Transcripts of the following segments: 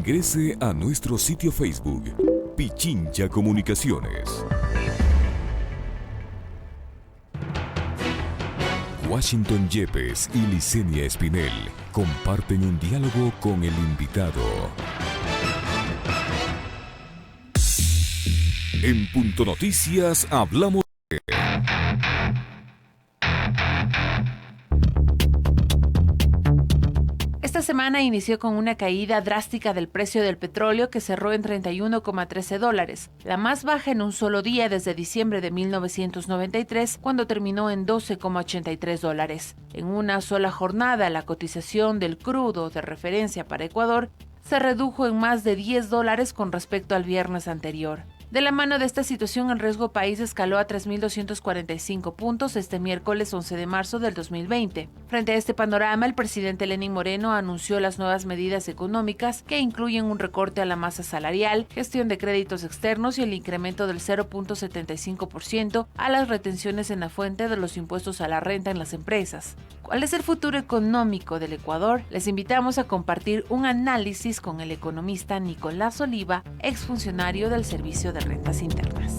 Ingrese a nuestro sitio Facebook, Pichincha Comunicaciones. Washington Yepes y Licenia Espinel comparten un diálogo con el invitado. En Punto Noticias hablamos de... Esta semana inició con una caída drástica del precio del petróleo que cerró en $31,13, la más baja en un solo día desde diciembre de 1993, cuando terminó en $12,83. En una sola jornada, la cotización del crudo de referencia para Ecuador se redujo en más de $10 con respecto al viernes anterior. De la mano de esta situación, el riesgo país escaló a 3.245 puntos este miércoles 11 de marzo del 2020. Frente a este panorama, el presidente Lenín Moreno anunció las nuevas medidas económicas que incluyen un recorte a la masa salarial, gestión de créditos externos y el incremento del 0.75% a las retenciones en la fuente de los impuestos a la renta en las empresas. ¿Cuál es el futuro económico del Ecuador? Les invitamos a compartir un análisis con el economista Nicolás Oliva, exfuncionario del Servicio de Rentas Internas.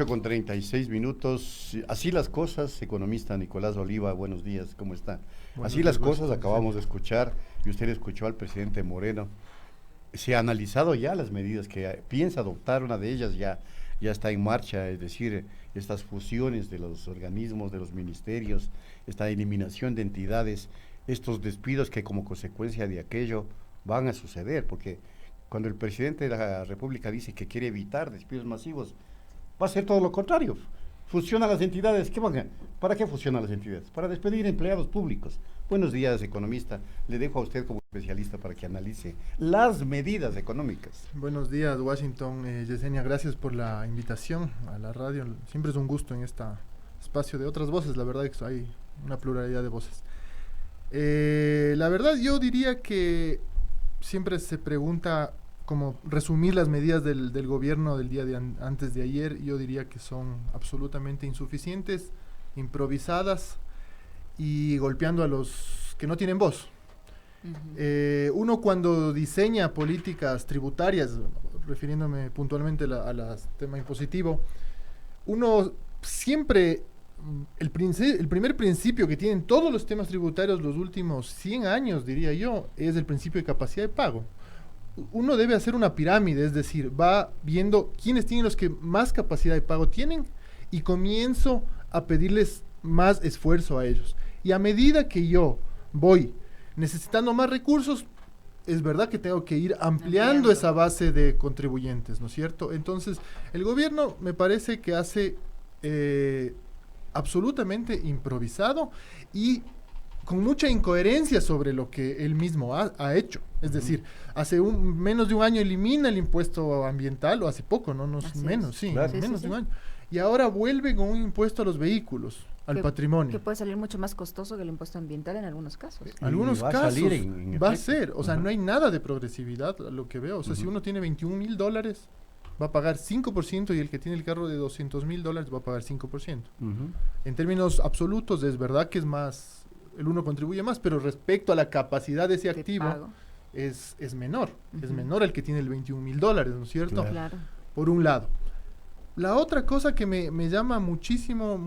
Con 36 minutos. Así las cosas, economista Nicolás Oliva, buenos días, ¿cómo está? Así las cosas, acabamos de escuchar, y usted escuchó al presidente Moreno. Se ha analizado ya las medidas que piensa adoptar, una de ellas ya está en marcha, es decir, estas fusiones de los organismos, de los ministerios, esta eliminación de entidades, estos despidos que como consecuencia de aquello van a suceder, porque cuando el presidente de la República dice que quiere evitar despidos masivos, va a ser todo lo contrario. Fusionan las entidades. ¿Para qué fusionan las entidades? Para despedir empleados públicos. Buenos días, economista. Le dejo a usted como especialista para que analice las medidas económicas. Buenos días, Washington. Yesenia, gracias por la invitación a la radio. Siempre es un gusto en este espacio de otras voces. La verdad es que hay una pluralidad de voces. La verdad, yo diría que siempre se pregunta como resumir las medidas del gobierno del día de antes de ayer. Yo diría que son absolutamente insuficientes, improvisadas y golpeando a los que no tienen voz. Uno cuando diseña políticas tributarias, refiriéndome puntualmente a tema impositivo, uno siempre, el primer principio que tienen todos los temas tributarios los últimos 100 años, diría yo, es el principio de capacidad de pago. Uno debe hacer una pirámide, es decir, va viendo quiénes tienen los que más capacidad de pago tienen y comienzo a pedirles más esfuerzo a ellos. Y a medida que yo voy necesitando más recursos, es verdad que tengo que ir ampliando esa base de contribuyentes, ¿no es cierto? Entonces, el gobierno me parece que hace absolutamente improvisado y con mucha incoherencia sobre lo que él mismo ha hecho. Es decir, hace menos de un año elimina el impuesto ambiental, o hace poco, ¿no? Menos de un año. Y ahora vuelve con un impuesto a los vehículos, al patrimonio. Que puede salir mucho más costoso que el impuesto ambiental en algunos casos. Algunos va casos a va a ser, o sea, no hay nada de progresividad, lo que veo. O sea, si uno tiene $21,000, va a pagar 5%, y el que tiene el carro de $200,000 va a pagar 5%. En términos absolutos, es verdad que es más, el uno contribuye más, pero respecto a la capacidad de ese activo, es menor. Es menor el que tiene el $21,000, ¿no es cierto? Claro. Por un lado. La otra cosa que me llama muchísimo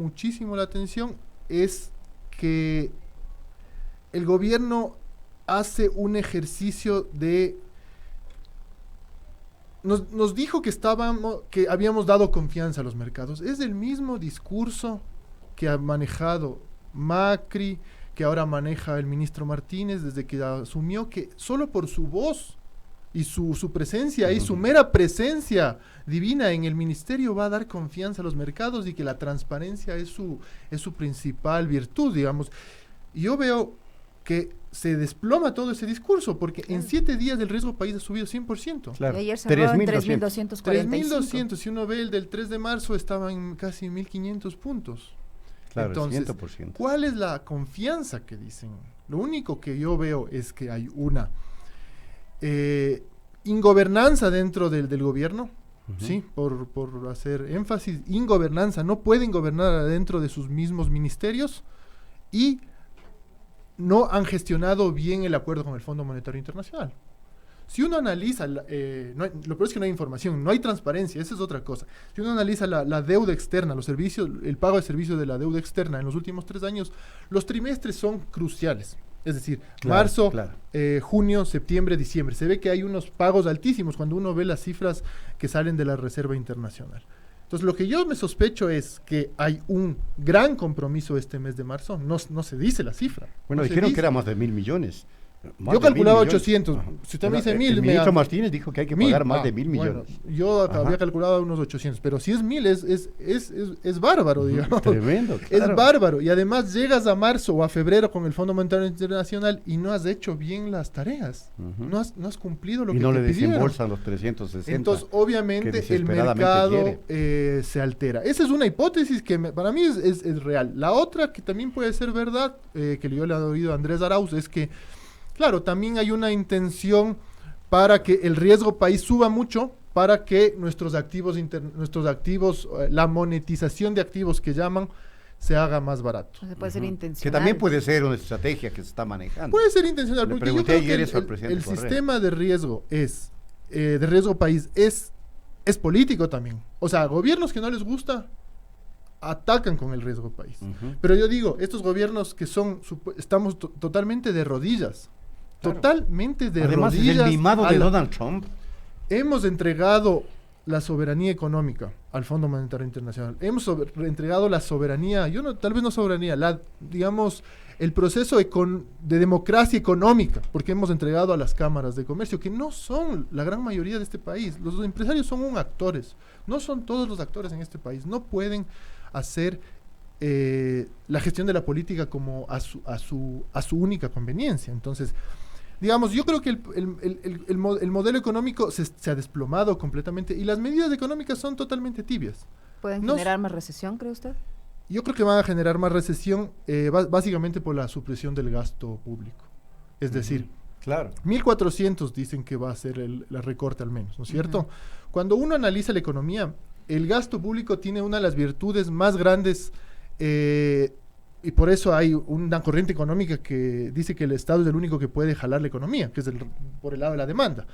la atención es que el gobierno hace un ejercicio de... Nos dijo que habíamos dado confianza a los mercados. Es el mismo discurso que ha manejado Macri, que ahora maneja el ministro Martínez desde que asumió, que solo por su voz y su presencia y su mera presencia divina en el ministerio va a dar confianza a los mercados, y que la transparencia es su principal virtud, digamos. Y yo veo que se desploma todo ese discurso, porque en 7 días el riesgo país ha subido 100%. Claro. Y ayer cerró en 3.245. 3.200, si uno ve el del 3 de marzo estaba en casi 1.500 puntos. Claro, entonces, 100%. ¿Cuál es la confianza que dicen? Lo único que yo veo es que hay una ingobernanza dentro del gobierno. ¿sí? Por hacer énfasis, ingobernanza, no pueden gobernar adentro de sus mismos ministerios y no han gestionado bien el acuerdo con el Fondo Monetario Internacional. Si uno analiza, lo peor es que no hay información, no hay transparencia, esa es otra cosa. Si uno analiza la deuda externa, los servicios, el pago de servicios de la deuda externa en los últimos 3 años, los trimestres son cruciales. Es decir, marzo, junio, septiembre, diciembre. Se ve que hay unos pagos altísimos cuando uno ve las cifras que salen de la Reserva Internacional. Entonces, lo que yo me sospecho es que hay un gran compromiso este mes de marzo. No se dice la cifra. Bueno, no dijeron que era más de 1.000 millones. Yo calculaba 800. Si usted me dice 1.000... El ministro Martínez dijo que hay que pagar más de 1.000 millones. Yo había calculado unos 800, pero si es 1.000 es bárbaro, digamos. Tremendo, claro. Es bárbaro. Y además llegas a marzo o a febrero con el Fondo Monetario Internacional y no has hecho bien las tareas. No has cumplido lo que te pidieron. Y no le desembolsan los 360. Entonces, obviamente, el mercado se altera. Esa es una hipótesis que para mí es real. La otra, que también puede ser verdad, que yo le he oído a Andrés Arauz, es que claro, también hay una intención para que el riesgo país suba mucho, para que nuestros activos, la monetización de activos que llaman, se haga más barato. O sea, puede ser intencional. Que también puede ser una estrategia que se está manejando. Puede ser intencional, porque yo creo que el sistema de riesgo país es político también. O sea, gobiernos que no les gusta atacan con el riesgo país. Pero yo digo, estos gobiernos que estamos totalmente de rodillas. Claro. Totalmente de Además, rodillas. Además, el mimado de Donald Trump. Hemos entregado la soberanía económica al Fondo Monetario Internacional. Hemos entregado la soberanía, tal vez no soberanía, digamos, el proceso de democracia económica, porque hemos entregado a las cámaras de comercio, que no son la gran mayoría de este país. Los empresarios son actores, no son todos los actores en este país. No pueden hacer la gestión de la política como a su única conveniencia. Entonces, digamos, yo creo que el modelo económico se ha desplomado completamente y las medidas económicas son totalmente tibias. ¿Pueden generar más recesión, cree usted? Yo creo que van a generar más recesión básicamente por la supresión del gasto público. Es decir, claro, 1.400 dicen que va a ser el recorte al menos, ¿no es cierto? Cuando uno analiza la economía, el gasto público tiene una de las virtudes más grandes y por eso hay una corriente económica que dice que el Estado es el único que puede jalar la economía, que es por el lado de la demanda.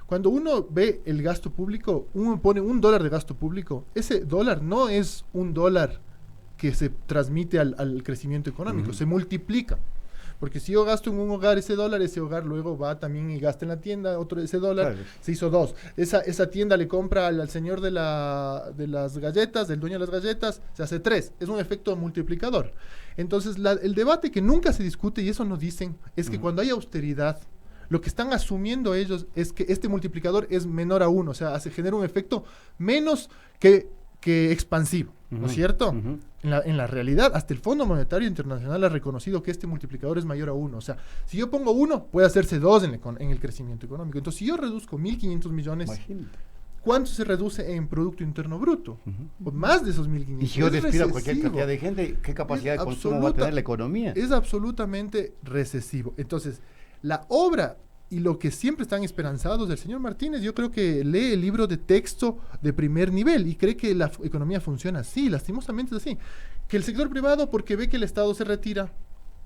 Cuando uno ve el gasto público, uno pone $1 de gasto público, ese dólar no es un dólar que se transmite al crecimiento económico, se multiplica. Porque si yo gasto en un hogar ese hogar luego va también y gasta en la tienda ese dólar, se hizo 2. Esa tienda le compra al señor de las galletas, del dueño de las galletas, se hace 3. Es un efecto multiplicador. Entonces, el debate que nunca se discute, y eso nos dicen, es que cuando hay austeridad, lo que están asumiendo ellos es que este multiplicador es menor a 1, o sea, se genera un efecto menos que expansivo, ¿no es cierto? En la realidad, hasta el Fondo Monetario Internacional ha reconocido que este multiplicador es mayor a 1. O sea, si yo pongo 1, puede hacerse 2 en el crecimiento económico. Entonces, si yo reduzco 1.500 millones, imagínate, ¿cuánto se reduce en Producto Interno Bruto? Pues más de esos 1.500. Y si yo despido a cualquier cantidad de gente, ¿qué capacidad de consumo va a tener la economía? Es absolutamente recesivo. Entonces, la obra y lo que siempre están esperanzados del señor Martínez, yo creo que lee el libro de texto de primer nivel y cree que la economía funciona así, lastimosamente es así. Que el sector privado, porque ve que el Estado se retira,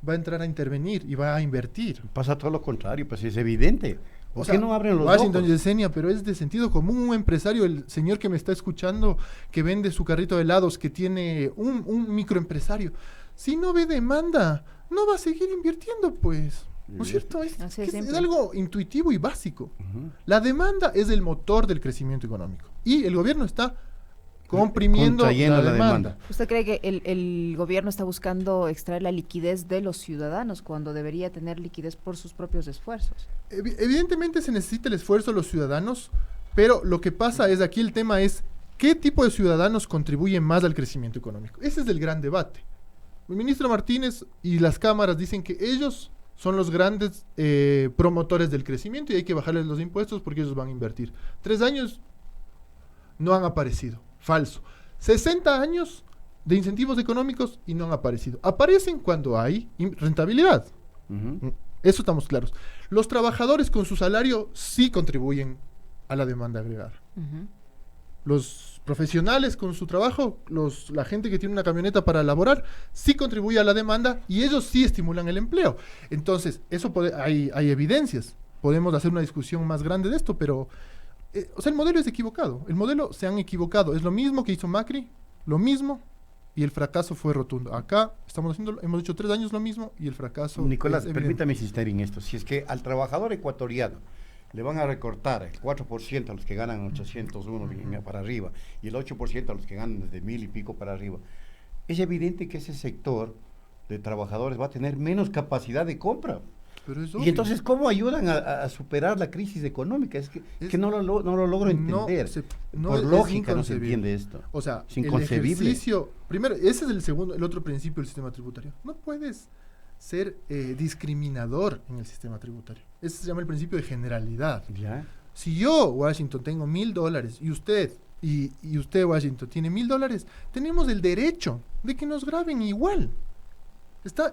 va a entrar a intervenir y va a invertir. Pasa todo lo contrario, pues es evidente. ¿Por qué no abren los Washington, Yesenia, pero es de sentido común. Un empresario, el señor que me está escuchando, que vende su carrito de helados, que tiene un microempresario, si no ve demanda, no va a seguir invirtiendo, pues. ¿No es cierto? Es algo intuitivo y básico. La demanda es el motor del crecimiento económico. Y el gobierno está comprimiendo la demanda. ¿Usted cree que el gobierno está buscando extraer la liquidez de los ciudadanos cuando debería tener liquidez por sus propios esfuerzos? Evidentemente se necesita el esfuerzo de los ciudadanos, pero lo que pasa es, aquí el tema es, ¿qué tipo de ciudadanos contribuyen más al crecimiento económico? Ese es el gran debate. El ministro Martínez y las cámaras dicen que ellos son los grandes promotores del crecimiento y hay que bajarles los impuestos porque ellos van a invertir. 3 años no han aparecido. Falso. 60 años de incentivos económicos y no han aparecido. Aparecen cuando hay rentabilidad. Eso estamos claros. Los trabajadores con su salario sí contribuyen a la demanda agregada. Los profesionales con su trabajo, la gente que tiene una camioneta para laborar, sí contribuye a la demanda y ellos sí estimulan el empleo. Entonces, hay evidencias. Podemos hacer una discusión más grande de esto, pero o sea, el modelo es equivocado. El modelo se han equivocado. Es lo mismo que hizo Macri, lo mismo, y el fracaso fue rotundo. Acá hemos hecho 3 años lo mismo y el fracaso. Nicolás, permítame insistir en esto. Si es que al trabajador ecuatoriano le van a recortar el 4% a los que ganan 801 para arriba y el 8% a los que ganan desde 1000 y pico para arriba, es evidente que ese sector de trabajadores va a tener menos capacidad de compra. Pero es y obvio. entonces, ¿cómo ayudan a superar la crisis económica? Es que no lo logro entender. Por lógica no se entiende esto. O sea, es inconcebible. El ejercicio, primero, ese es el otro principio del sistema tributario. No puedes ser discriminador en el sistema tributario. Ese se llama el principio de generalidad. ¿Ya? Si yo, Washington, tengo $1,000 y usted, Washington, tiene $1,000, tenemos el derecho de que nos graben igual.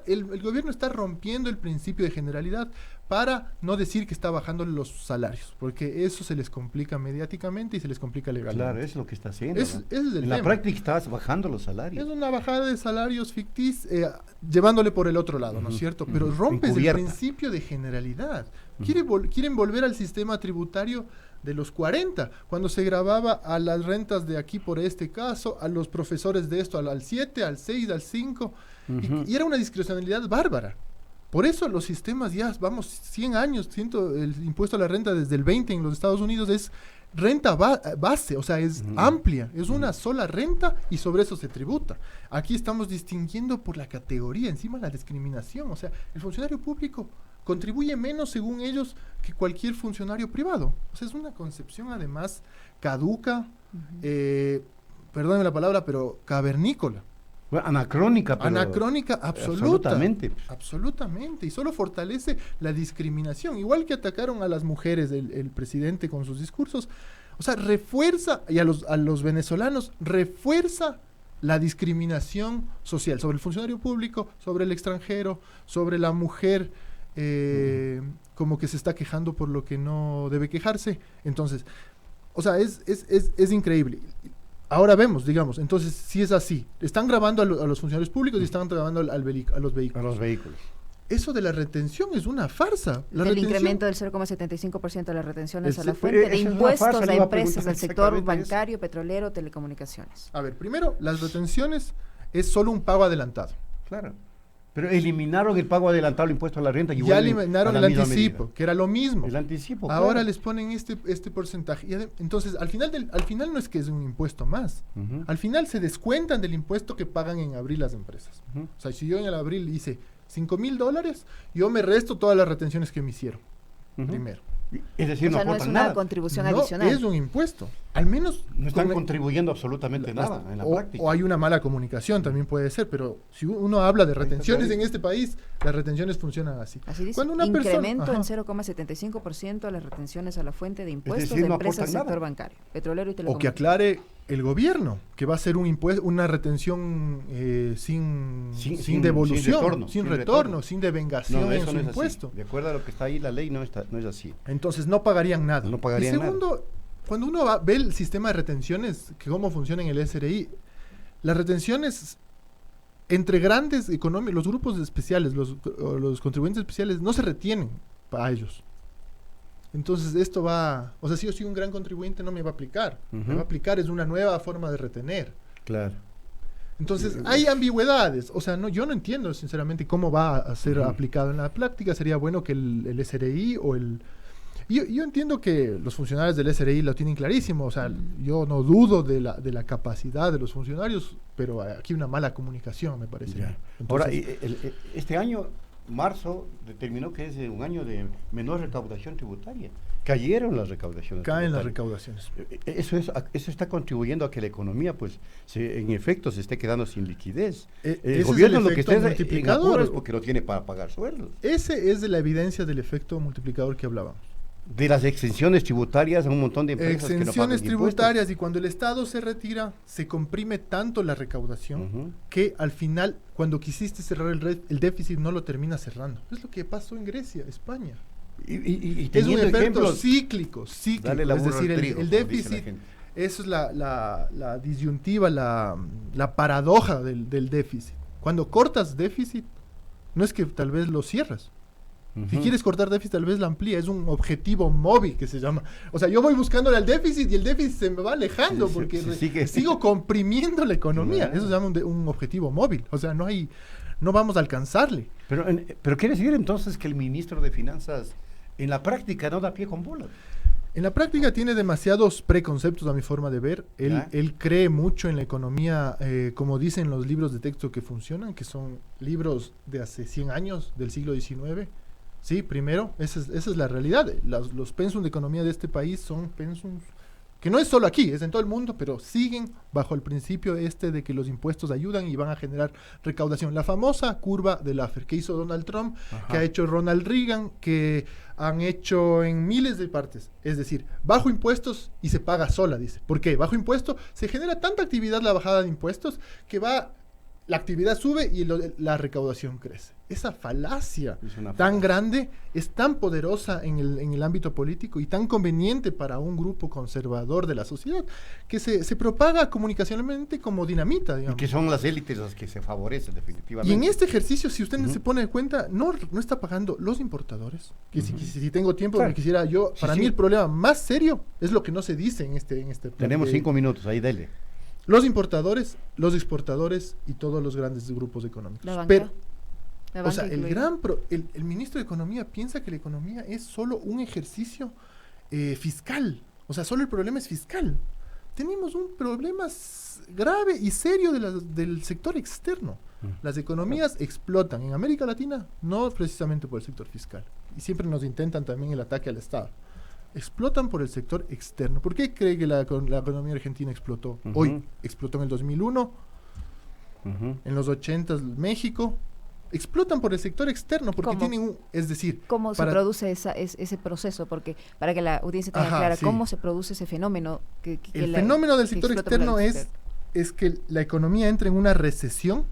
El gobierno está rompiendo el principio de generalidad para no decir que está bajando los salarios, porque eso se les complica mediáticamente y se les complica legalmente. Claro, es lo que está haciendo. En la práctica estás bajando los salarios. Es una bajada de salarios ficticios, llevándole por el otro lado, ¿no es cierto? Pero rompes el principio de generalidad. Quieren volver al sistema tributario de los 40, cuando se grababa a las rentas de aquí por este caso, a los profesores de esto, al 7, al 6, al 5, y era una discrecionalidad bárbara. Por eso los sistemas ya, vamos, 100 años, el impuesto a la renta desde el 20 en los Estados Unidos es renta base, o sea, es amplia, es una sola renta y sobre eso se tributa. Aquí estamos distinguiendo por la categoría, encima la discriminación, o sea, el funcionario público contribuye menos según ellos que cualquier funcionario privado. O sea, es una concepción además caduca, perdónenme la palabra, pero cavernícola. Bueno, anacrónica, pero anacrónica absoluta. Absolutamente. Y solo fortalece la discriminación. Igual que atacaron a las mujeres el presidente con sus discursos. O sea, refuerza, y a los venezolanos, refuerza la discriminación social sobre el funcionario público, sobre el extranjero, sobre la mujer, como que se está quejando por lo que no debe quejarse. Entonces, o sea, es increíble. Ahora vemos, digamos, entonces, si es así, están grabando a los funcionarios públicos y están grabando a los vehículos. A los vehículos. Eso de la retención es una farsa. El incremento del 0,75% de las retenciones a la fuente de impuestos a empresas del sector bancario, petrolero, telecomunicaciones. A ver, primero, las retenciones es solo un pago adelantado. Claro. Pero eliminaron el pago adelantado del impuesto a la renta. Ya eliminaron el anticipo, que era lo mismo. El anticipo, ahora claro. Les ponen este porcentaje. Y entonces, al final no es que es un impuesto más. Al final se descuentan del impuesto que pagan en abril las empresas. O sea, si yo en el abril hice $5,000, yo me resto todas las retenciones que me hicieron. Primero. Es decir, o sea, no es una contribución adicional. Es un impuesto. Al menos no están contribuyendo absolutamente nada en la práctica. O hay una mala comunicación, también puede ser, pero si uno habla de retenciones en este país, las retenciones funcionan así. Así dice, cuando incremento en 0,75% a las retenciones a la fuente de impuestos de empresas del sector bancario, petrolero y telecomunicaciones. O que aclare el gobierno que va a ser un impuesto, una retención sin devolución, sin retorno, sin devengación en su impuesto. Así. De acuerdo a lo que está ahí, la ley no es así. Entonces no pagarían nada. No pagarían nada. Y segundo, cuando uno ve el sistema de retenciones, que cómo funciona en el SRI, las retenciones entre grandes económicos, los grupos especiales, los contribuyentes especiales, no se retienen para ellos. Entonces esto va, o sea, si yo soy un gran contribuyente no me va a aplicar. Me va a aplicar es una nueva forma de retener. Claro. Entonces hay ambigüedades, o sea, yo no entiendo sinceramente cómo va a ser aplicado en la práctica. Sería bueno que el SRI o Yo entiendo que los funcionarios del SRI lo tienen clarísimo, o sea, yo no dudo de la capacidad de los funcionarios, pero aquí una mala comunicación, me parece. Entonces, ahora, este año, marzo, determinó que es un año de menor recaudación tributaria. Cayeron las recaudaciones. Caen las recaudaciones. Eso está contribuyendo a que la economía, pues, en efecto, se esté quedando sin liquidez. El gobierno lo que está en apuros es porque no tiene para pagar sueldos. Ese es de la evidencia del efecto multiplicador que hablábamos. De las exenciones tributarias a un montón de empresas que no pagan exenciones tributarias, impuestos. Y cuando el Estado se retira, se comprime tanto la recaudación que al final, cuando quisiste cerrar el déficit, no lo terminas cerrando. Es lo que pasó en Grecia, España. Y es un efecto ejemplos, cíclico. Dale la es decir, trigo, el déficit Eso es la disyuntiva, la paradoja del déficit. Cuando cortas déficit, no es que tal vez lo cierras. Si quieres cortar déficit, tal vez la amplía. Es un objetivo móvil que se llama. O sea, yo voy buscándole al déficit y el déficit se me va alejando porque sigo comprimiendo la economía. Eso se llama un objetivo móvil. O sea, no vamos a alcanzarle. Pero quiere decir entonces que el ministro de Finanzas en la práctica no da pie con bola. En la práctica tiene demasiados preconceptos a mi forma de ver. Él cree mucho en la economía, como dicen los libros de texto que funcionan, que son libros de hace 100 años, del siglo XIX. Sí, primero, esa es la realidad. Los pensums de economía de este país son pensums que no es solo aquí, es en todo el mundo, pero siguen bajo el principio de que los impuestos ayudan y van a generar recaudación. La famosa curva de Laffer que hizo Donald Trump, que ha hecho Ronald Reagan, que han hecho en miles de partes. Es decir, bajo impuestos y se paga sola, dice. ¿Por qué? Bajo impuesto se genera tanta actividad la bajada de impuestos que la actividad sube y la recaudación crece. Esa falacia tan grande es tan poderosa en el ámbito político y tan conveniente para un grupo conservador de la sociedad que se propaga comunicacionalmente como dinamita, digamos. Y que son las élites las que se favorecen definitivamente. Y en este ejercicio, si usted se pone en cuenta, no está pagando los importadores. Que si tengo tiempo, me quisiera yo... Para mí el problema más serio es lo que no se dice en este plan. Tenemos 5 minutos, ahí dele. Los importadores, los exportadores y todos los grandes grupos económicos. La banca. Pero, o sea, el ministro de Economía piensa que la economía es solo un ejercicio fiscal. O sea, solo el problema es fiscal. Tenemos un problema grave y serio del sector externo. Las economías explotan. En América Latina, no precisamente por el sector fiscal. Y siempre nos intentan también el ataque al Estado. Explotan por el sector externo. ¿Por qué cree que la economía argentina explotó? Hoy explotó en el 2001, en los 80 México. Explotan por el sector externo porque tienen es decir... ¿Cómo se produce ese proceso? Porque para que la audiencia tenga clara, ¿cómo se produce ese fenómeno? El fenómeno del sector externo es que la economía entra en una recesión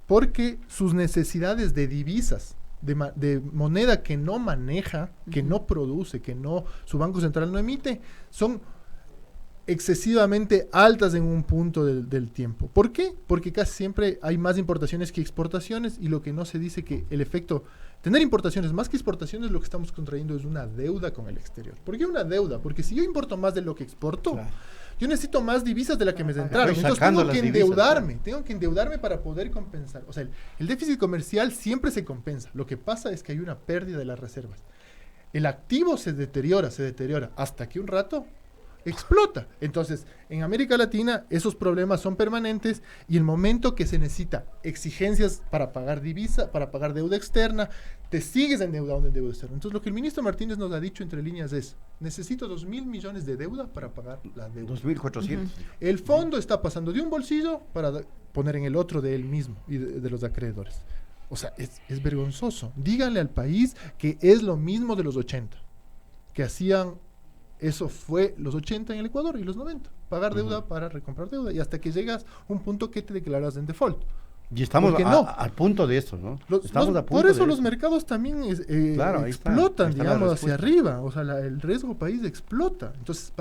porque sus necesidades de divisas, de moneda que no maneja, que no produce, su Banco Central no emite, son excesivamente altas en un punto del tiempo. ¿Por qué? Porque casi siempre hay más importaciones que exportaciones y lo que no se dice que el efecto... Tener importaciones más que exportaciones, lo que estamos contrayendo es una deuda con el exterior. ¿Por qué una deuda? Porque si yo importo más de lo que exporto, yo necesito más divisas de la que me entraron. Entonces tengo que endeudarme para poder compensar. O sea, el déficit comercial siempre se compensa. Lo que pasa es que hay una pérdida de las reservas. El activo se deteriora hasta que un rato explota. Entonces, en América Latina esos problemas son permanentes y el momento que se necesita exigencias para pagar divisa, para pagar deuda externa, te sigues endeudando en deuda externa. Entonces, lo que el ministro Martínez nos ha dicho entre líneas es, necesito 2.000 millones de deuda para pagar la deuda. 2.400. El fondo está pasando de un bolsillo para poner en el otro de él mismo y de los acreedores. O sea, es vergonzoso. Díganle al país que es lo mismo de los 80, que hacían... Eso fue los 80 en el Ecuador y los 90. Pagar deuda para recomprar deuda. Y hasta que llegas a un punto que te declaras en default. Y estamos al punto de eso, ¿no? Por eso los mercados también explotan, digamos, hacia arriba. O sea, el riesgo país explota. Entonces,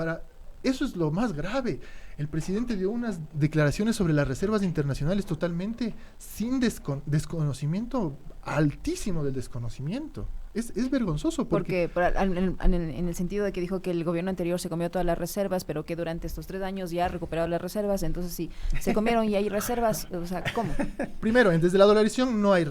eso es lo más grave. El presidente dio unas declaraciones sobre las reservas internacionales totalmente sin desconocimiento, altísimo del desconocimiento. Es vergonzoso. Porque en el sentido de que dijo que el gobierno anterior se comió todas las reservas, pero que durante estos 3 años ya ha recuperado las reservas, entonces si se comieron y hay reservas, o sea, ¿cómo? Primero, desde la dolarización no hay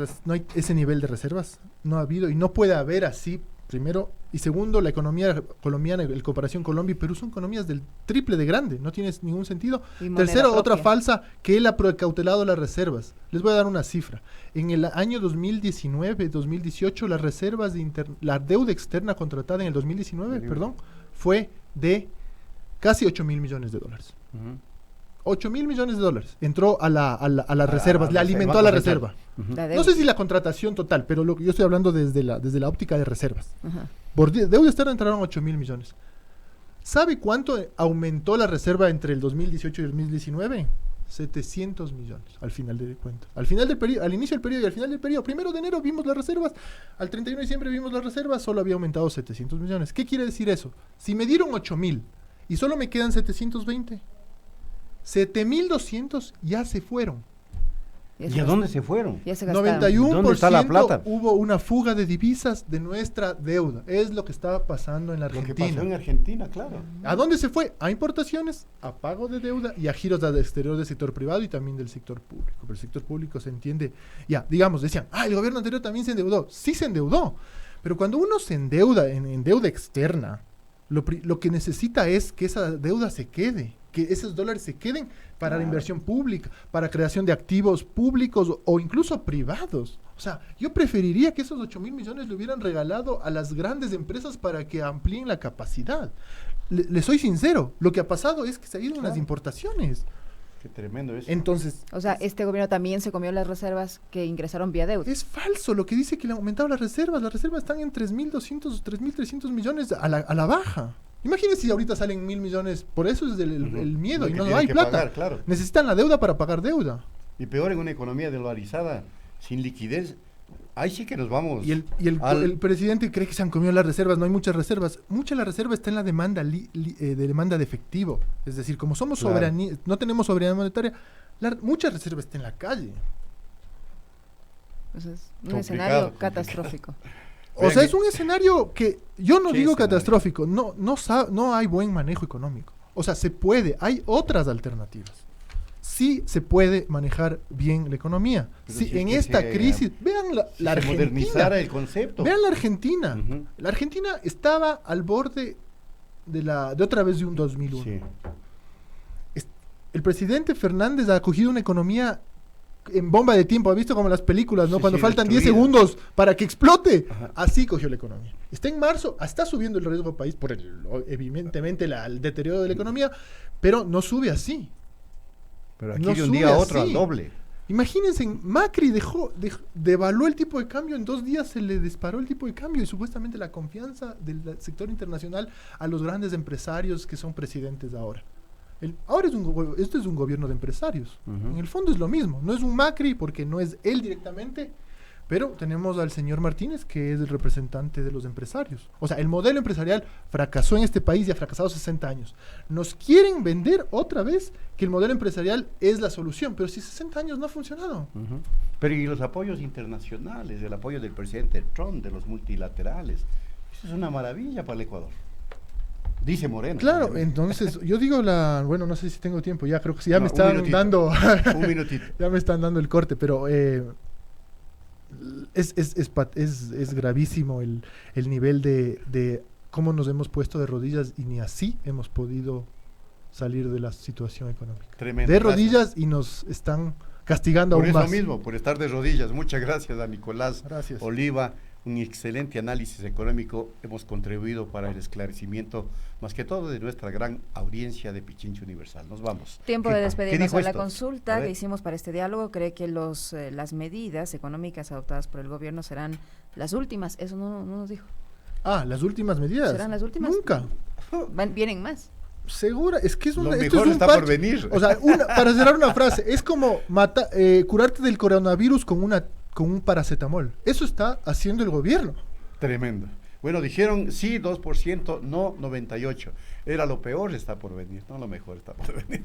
ese nivel de reservas, no ha habido y no puede haber así, primero. Y segundo, la economía colombiana, en comparación Colombia y Perú, son economías del triple de grande, no tiene ningún sentido. Tercero, otra falsa, que él ha precautelado las reservas. Les voy a dar una cifra. En el año 2019-2018, las reservas la deuda externa contratada en el 2019, fue de casi 8.000 millones de dólares. 8.000 millones de dólares. Entró a las reservas, le alimentó a la reserva. No sé si la contratación total, pero yo estoy hablando desde la óptica de reservas. Por deuda externa entraron 8.000 millones. ¿Sabe cuánto aumentó la reserva entre el 2018 y el 2019? 700 millones al final de cuentas. Al inicio del periodo y al final del periodo. 1 de enero vimos las reservas, al 31 de diciembre vimos las reservas, solo había aumentado 700 millones. ¿Qué quiere decir eso? Si me dieron 8.000 y solo me quedan 720. 7.200 ya se fueron. ¿Y a dónde se fueron? Ya se gastaron. 91% ¿Dónde está la plata? hubo una fuga de divisas de nuestra deuda. Es lo que estaba pasando en la Lo que Argentina. pasó en Argentina, claro. ¿A dónde se fue? A importaciones, a pago de deuda y a giros al exterior del sector privado y también del sector público. Pero el sector público se entiende, ya, digamos, decían, el gobierno anterior también se endeudó. Sí se endeudó, pero cuando uno se endeuda en deuda externa, lo que necesita es que esa deuda se quede, que esos dólares se queden para la inversión pública, para creación de activos públicos o incluso privados. O sea, yo preferiría que esos 8.000 millones le hubieran regalado a las grandes empresas para que amplíen la capacidad. Le soy sincero, lo que ha pasado es que se han ido las importaciones. Qué tremendo eso. Entonces, O sea, este gobierno también se comió las reservas que ingresaron vía deuda. es falso lo que dice que le han aumentado las reservas. Las reservas están en 3.200, 3.300 millones a la baja. Imagínense si ahorita salen 1.000 millones. Por eso es el miedo Lo y que no tienen hay que plata. pagar, claro. Necesitan la deuda para pagar deuda. Y peor en una economía dolarizada, sin liquidez, ahí sí que nos vamos. Y el presidente cree que se han comido las reservas. No hay muchas reservas. Mucha de la reserva está en la demanda de demanda de efectivo. Es decir, como somos Claro. soberanía, no tenemos soberanía monetaria, mucha reserva está en la calle. O sea, es un Complicado, escenario complicado. catastrófico. O Vean sea, que- es un escenario que yo no ¿Qué digo escenario? catastrófico, no hay buen manejo económico. O sea, se puede, hay otras alternativas. Sí se puede manejar bien la economía. Pero Sí, si es en que esta se- crisis, vean la Si se Argentina. modernizara el concepto. Vean la Argentina. Ujú. La Argentina estaba al borde de otra vez de un 2001. Sí. El presidente Fernández ha cogido una economía en bomba de tiempo. ¿Ha visto como las películas, no? Sí, Cuando sí, faltan 10 destruida. segundos para que explote. Ajá. Así cogió la economía. Está en marzo, está subiendo el riesgo país por evidentemente el deterioro de la economía, pero no sube así. Pero aquí No de un sube día a otro así. al doble. Imagínense, Macri devaluó el tipo de cambio, en 2 días se le disparó el tipo de cambio y supuestamente la confianza del sector internacional a los grandes empresarios que son presidentes ahora. Ahora esto es un gobierno de empresarios. Ujú. En el fondo es lo mismo. No es un Macri porque no es él directamente, pero tenemos al señor Martínez que es el representante de los empresarios. O sea, el modelo empresarial fracasó en este país y ha fracasado 60 años. Nos quieren vender otra vez que el modelo empresarial es la solución, pero si 60 años no ha funcionado. Ujú. Pero y los apoyos internacionales, el apoyo del presidente Trump, de los multilaterales, eso es una maravilla para el Ecuador. Dice Moreno. Claro, obviamente. entonces yo digo bueno, no sé si tengo tiempo, ya creo que sí, ya No, me un están minutito. dando Un minutito. ya me están dando el corte, pero es gravísimo el nivel de cómo nos hemos puesto de rodillas y ni así hemos podido salir de la situación económica. Tremendo. De gracias. rodillas y nos están castigando Por aún eso más. mismo, por estar de rodillas. Muchas gracias a Nicolás Gracias. Oliva. Un excelente análisis económico. Hemos contribuido para el esclarecimiento, más que todo, de nuestra gran audiencia de Pichincha Universal. Nos vamos. Tiempo ¿Qué- de qué despedirnos. dijo A la esto? consulta A ver. que hicimos para este diálogo cree que las medidas económicas adoptadas por el gobierno serán las últimas. Eso no nos dijo. Las últimas medidas. ¿Serán las últimas? Nunca. Vienen más. Segura, es que es Lo esto mejor es un está parche. por venir. O sea, para cerrar una frase, es como curarte del coronavirus con un paracetamol. Eso está haciendo el gobierno. Tremendo. Bueno, dijeron sí 2%, no 98%. Era lo peor, está por venir, no lo mejor está por venir.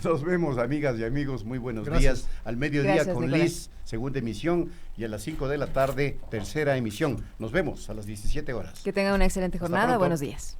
Nos vemos, amigas y amigos, muy buenos Gracias. días. Al mediodía Gracias, con Nicolás. Liz, segunda emisión, y a las 5 de la tarde, tercera emisión. Nos vemos a las 17 horas. Que tengan una excelente Hasta jornada. pronto. Buenos días.